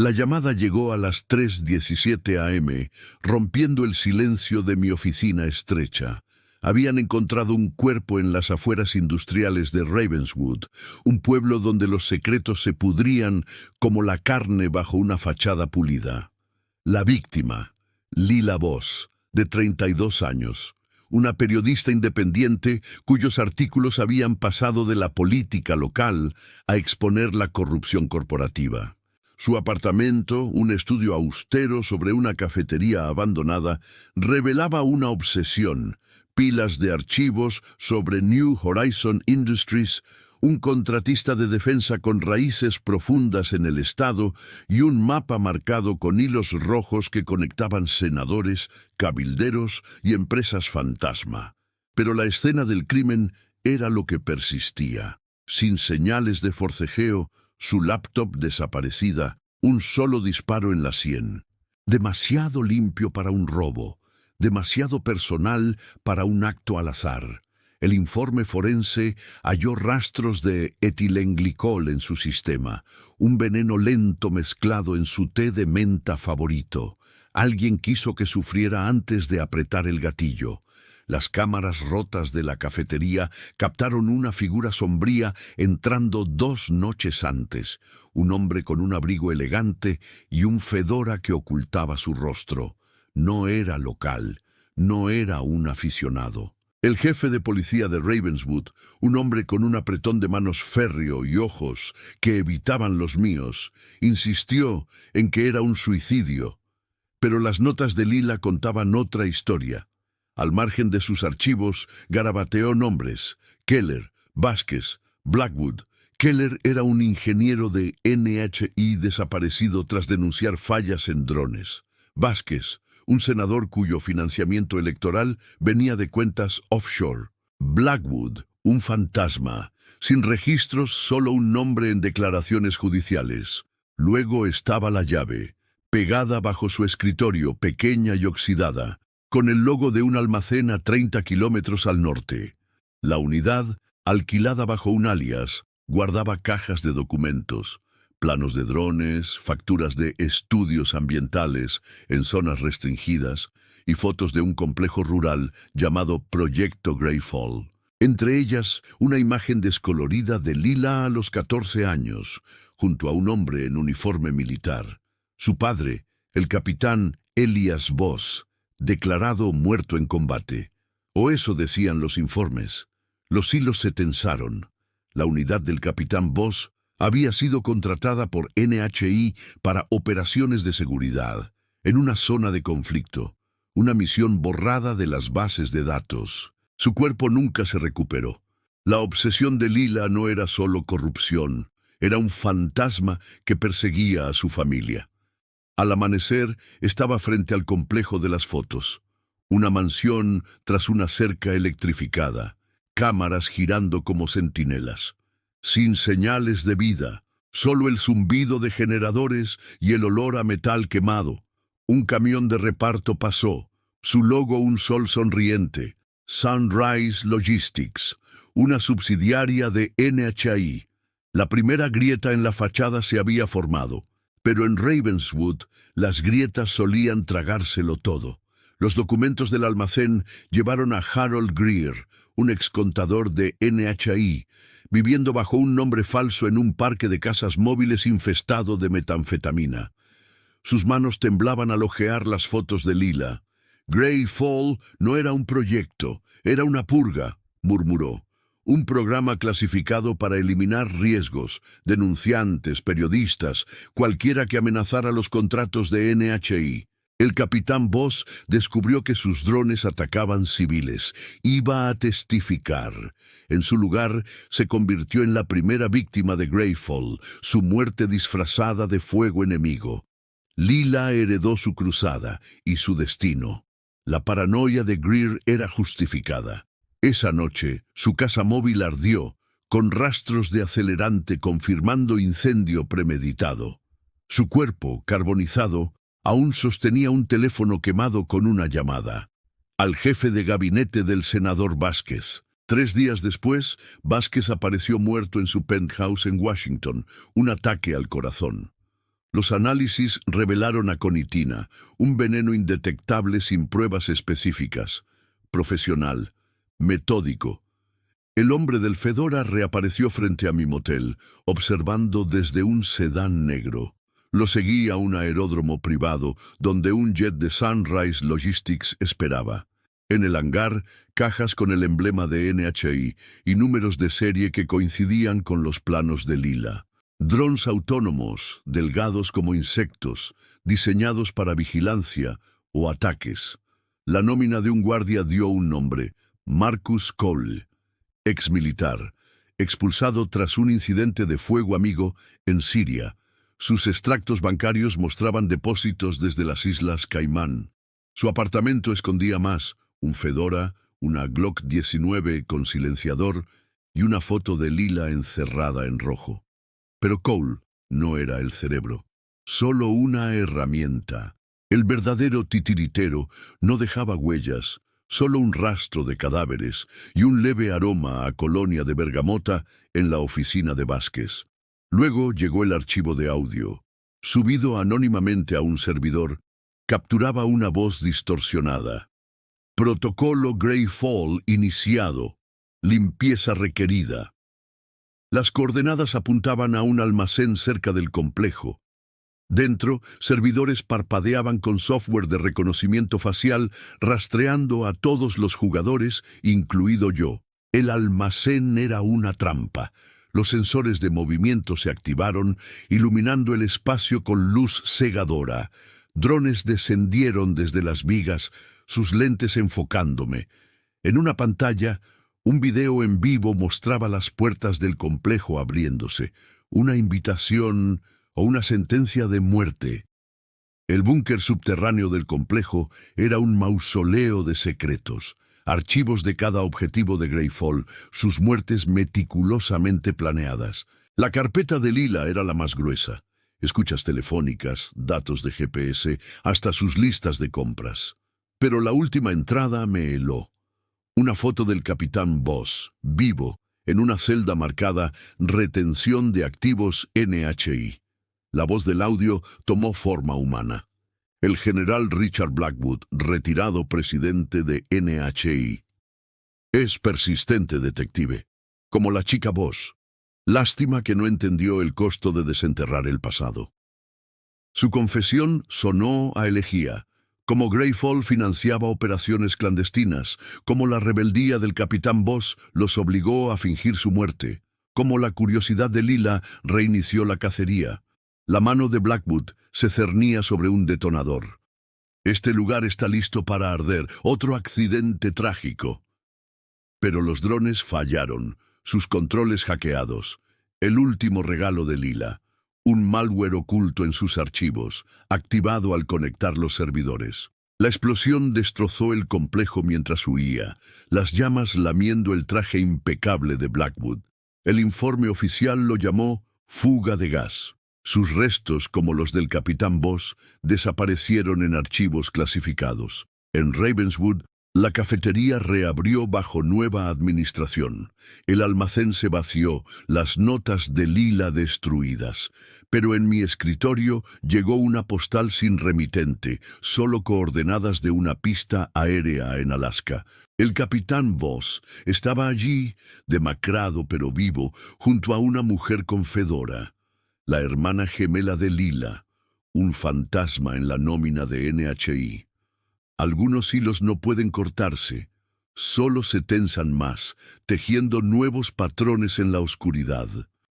La llamada llegó a las 3:17 a.m., rompiendo el silencio de mi oficina estrecha. Habían encontrado un cuerpo en las afueras industriales de Ravenswood, un pueblo donde los secretos se pudrían como la carne bajo una fachada pulida. La víctima, Lila Voss, de 32 años, una periodista independiente cuyos artículos habían pasado de la política local a exponer la corrupción corporativa. Su apartamento, un estudio austero sobre una cafetería abandonada, revelaba una obsesión: pilas de archivos sobre New Horizon Industries, un contratista de defensa con raíces profundas en el estado y un mapa marcado con hilos rojos que conectaban senadores, cabilderos y empresas fantasma. Pero la escena del crimen era lo que persistía. Sin señales de forcejeo, su laptop desaparecida, un solo disparo en la sien. Demasiado limpio para un robo, demasiado personal para un acto al azar. El informe forense halló rastros de etilenglicol en su sistema, un veneno lento mezclado en su té de menta favorito. Alguien quiso que sufriera antes de apretar el gatillo. Las cámaras rotas de la cafetería captaron una figura sombría entrando 2 noches antes, un hombre con un abrigo elegante y un fedora que ocultaba su rostro. No era local, no era un aficionado. El jefe de policía de Ravenswood, un hombre con un apretón de manos férreo y ojos que evitaban los míos, insistió en que era un suicidio. Pero las notas de Lila contaban otra historia. Al margen de sus archivos, garabateó nombres: Keller, Vasquez, Blackwood. Keller era un ingeniero de NHI desaparecido tras denunciar fallas en drones. Vasquez, un senador cuyo financiamiento electoral venía de cuentas offshore. Blackwood, un fantasma, sin registros, solo un nombre en declaraciones judiciales. Luego estaba la llave, pegada bajo su escritorio, pequeña y oxidada, con el logo de un almacén a 30 kilómetros al norte. La unidad, alquilada bajo un alias, guardaba cajas de documentos, planos de drones, facturas de estudios ambientales en zonas restringidas y fotos de un complejo rural llamado Proyecto Greyfall. Entre ellas, una imagen descolorida de Lila a los 14 años, junto a un hombre en uniforme militar. Su padre, el capitán Elias Voss, declarado muerto en combate. O eso decían los informes. Los hilos se tensaron. La unidad del capitán Voss había sido contratada por NHI para operaciones de seguridad, en una zona de conflicto, una misión borrada de las bases de datos. Su cuerpo nunca se recuperó. La obsesión de Lila no era solo corrupción, era un fantasma que perseguía a su familia. Al amanecer, estaba frente al complejo de las fotos. Una mansión tras una cerca electrificada, cámaras girando como centinelas. Sin señales de vida, solo el zumbido de generadores y el olor a metal quemado. Un camión de reparto pasó, su logo un sol sonriente. Sunrise Logistics, una subsidiaria de NHI. La primera grieta en la fachada se había formado. Pero en Ravenswood, las grietas solían tragárselo todo. Los documentos del almacén llevaron a Harold Greer, un excontador de NHI, viviendo bajo un nombre falso en un parque de casas móviles infestado de metanfetamina. Sus manos temblaban al hojear las fotos de Lila. Greyfall no era un proyecto, era una purga, murmuró. Un programa clasificado para eliminar riesgos, denunciantes, periodistas, cualquiera que amenazara los contratos de NHI. El capitán Voss descubrió que sus drones atacaban civiles. Iba a testificar. En su lugar, se convirtió en la primera víctima de Greyfall, su muerte disfrazada de fuego enemigo. Lila heredó su cruzada y su destino. La paranoia de Greer era justificada. Esa noche, su casa móvil ardió, con rastros de acelerante confirmando incendio premeditado. Su cuerpo, carbonizado, aún sostenía un teléfono quemado con una llamada. Al jefe de gabinete del senador Vasquez. 3 días después, Vasquez apareció muerto en su penthouse en Washington, un ataque al corazón. Los análisis revelaron aconitina, un veneno indetectable sin pruebas específicas. Profesional, metódico. El hombre del Fedora reapareció frente a mi motel, observando desde un sedán negro. Lo seguí a un aeródromo privado, donde un jet de Sunrise Logistics esperaba. En el hangar, cajas con el emblema de NHI y números de serie que coincidían con los planos de Lila. Drones autónomos, delgados como insectos, diseñados para vigilancia o ataques. La nómina de un guardia dio un nombre: Marcus Cole, exmilitar, expulsado tras un incidente de fuego amigo en Siria. Sus extractos bancarios mostraban depósitos desde las Islas Caimán. Su apartamento escondía más: un Fedora, una Glock 19 con silenciador y una foto de Lila encerrada en rojo. Pero Cole no era el cerebro, solo una herramienta. El verdadero titiritero no dejaba huellas, solo un rastro de cadáveres y un leve aroma a colonia de bergamota en la oficina de Vázquez. Luego llegó el archivo de audio. Subido anónimamente a un servidor, capturaba una voz distorsionada. Protocolo Greyfall iniciado. Limpieza requerida. Las coordenadas apuntaban a un almacén cerca del complejo. Dentro, servidores parpadeaban con software de reconocimiento facial, rastreando a todos los jugadores, incluido yo. El almacén era una trampa. Los sensores de movimiento se activaron, iluminando el espacio con luz cegadora. Drones descendieron desde las vigas, sus lentes enfocándome. En una pantalla, un video en vivo mostraba las puertas del complejo abriéndose. Una invitación o una sentencia de muerte. El búnker subterráneo del complejo era un mausoleo de secretos, archivos de cada objetivo de Greyfall, sus muertes meticulosamente planeadas. La carpeta de Lila era la más gruesa. Escuchas telefónicas, datos de GPS, hasta sus listas de compras. Pero la última entrada me heló. Una foto del capitán Voss, vivo, en una celda marcada Retención de activos NHI. La voz del audio tomó forma humana. El general Richard Blackwood, retirado presidente de NHI. Es persistente, detective, como la chica Voss. Lástima que no entendió el costo de desenterrar el pasado. Su confesión sonó a elegía. Como Greyfall financiaba operaciones clandestinas, como la rebeldía del capitán Voss los obligó a fingir su muerte, como la curiosidad de Lila reinició la cacería. La mano de Blackwood se cernía sobre un detonador. Este lugar está listo para arder, otro accidente trágico. Pero los drones fallaron, sus controles hackeados. El último regalo de Lila, un malware oculto en sus archivos, activado al conectar los servidores. La explosión destrozó el complejo mientras huía, las llamas lamiendo el traje impecable de Blackwood. El informe oficial lo llamó fuga de gas. Sus restos, como los del capitán Voss, desaparecieron en archivos clasificados. En Ravenswood, la cafetería reabrió bajo nueva administración. El almacén se vació, las notas de Lila destruidas. Pero en mi escritorio llegó una postal sin remitente, solo coordenadas de una pista aérea en Alaska. El capitán Voss estaba allí, demacrado pero vivo, junto a una mujer con fedora. La hermana gemela de Lila, un fantasma en la nómina de NHI. Algunos hilos no pueden cortarse, solo se tensan más, tejiendo nuevos patrones en la oscuridad.